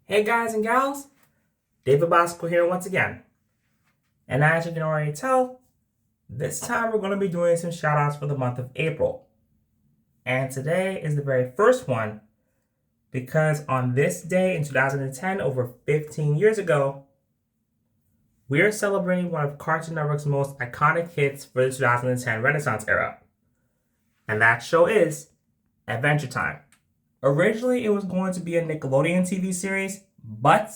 Hey guys and gals, David Bosco here once again. And as you can already tell, this time we're going to be doing some shout outs for the month of April. And today is the very first one because on this day in 2010, over 15 years ago, we are celebrating one of Cartoon Network's most iconic hits for the 2010 Renaissance era. And that show is Adventure Time. Originally, it was going to be a Nickelodeon TV series, but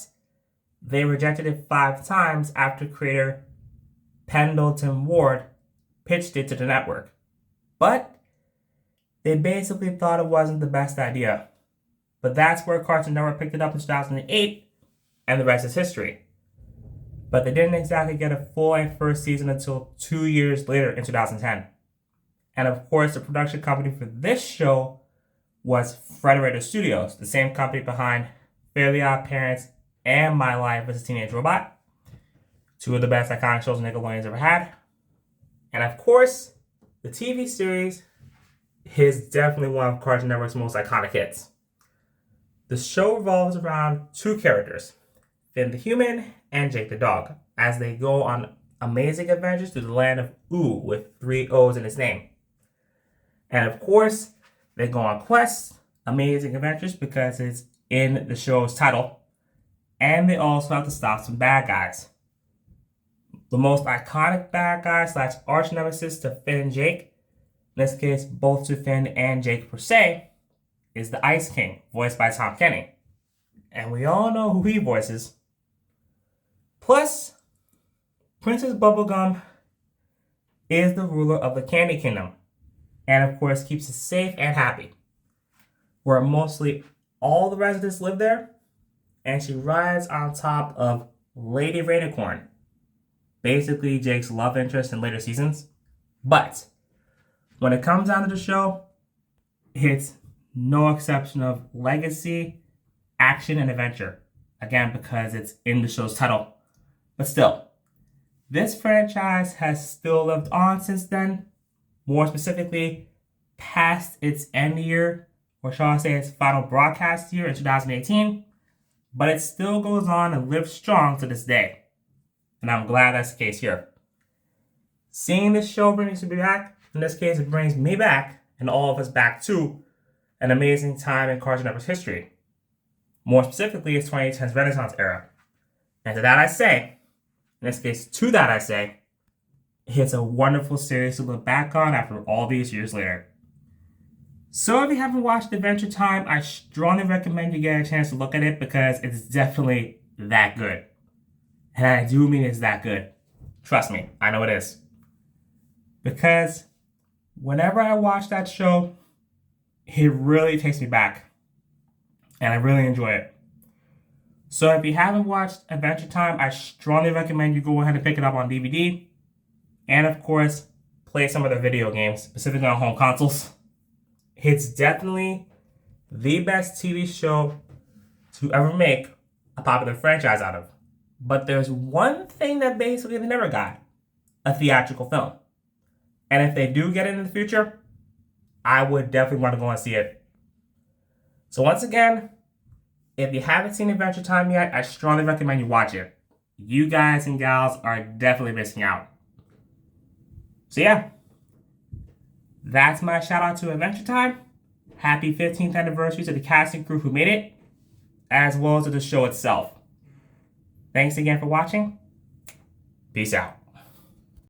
they rejected it 5 times after creator Pendleton Ward pitched it to the network. But they basically thought it wasn't the best idea. But that's where Cartoon Network picked it up in 2008, and the rest is history. But they didn't exactly get a full-length first season until 2 years later in 2010. And of course, the production company for this show was Frederator Studios, the same company behind Fairly Odd Parents and My Life as a Teenage Robot. 2 of the best iconic shows Nickelodeon's ever had. And of course, the TV series is definitely one of Cartoon Network's most iconic hits. The show revolves around 2 characters, Finn the human and Jake the dog, as they go on amazing adventures to the land of Ooo with 3 O's in its name. And of course, they go on quests, amazing adventures, because it's in the show's title. And they also have to stop some bad guys. The most iconic bad guy / arch nemesis to Finn and Jake, in this case both to Finn and Jake per se, is the Ice King, voiced by Tom Kenny. And we all know who he voices. Plus, Princess Bubblegum is the ruler of the Candy Kingdom, and of course keeps it safe and happy, where mostly all the residents live there, and she rides on top of Lady Rainicorn, basically Jake's love interest in later seasons. But when it comes down to the show, it's no exception of legacy, action, and adventure. Again, because it's in the show's title. But still, this franchise has still lived on since then, more specifically, past its end year, or shall I say its final broadcast year in 2018, but it still goes on and lives strong to this day. And I'm glad that's the case here. Seeing this show brings me back, in this case it brings me back, and all of us back to, an amazing time in Cartoon Network's history. More specifically, its 2010s Renaissance era. And to that I say, in this case to that I say, it's a wonderful series to look back on after all these years later. So if you haven't watched Adventure Time, I strongly recommend you get a chance to look at it because it's definitely that good. And I do mean it's that good. Trust me, I know it is. Because whenever I watch that show, it really takes me back. And I really enjoy it. So if you haven't watched Adventure Time, I strongly recommend you go ahead and pick it up on DVD. And of course, play some of the video games, specifically on home consoles. It's definitely the best TV show to ever make a popular franchise out of. But there's one thing that basically they never got: a theatrical film. And if they do get it in the future, I would definitely want to go and see it. So once again, if you haven't seen Adventure Time yet, I strongly recommend you watch it. You guys and gals are definitely missing out. So yeah, that's my shout out to Adventure Time. Happy 15th anniversary to the cast and crew who made it, as well as to the show itself. Thanks again for watching. Peace out.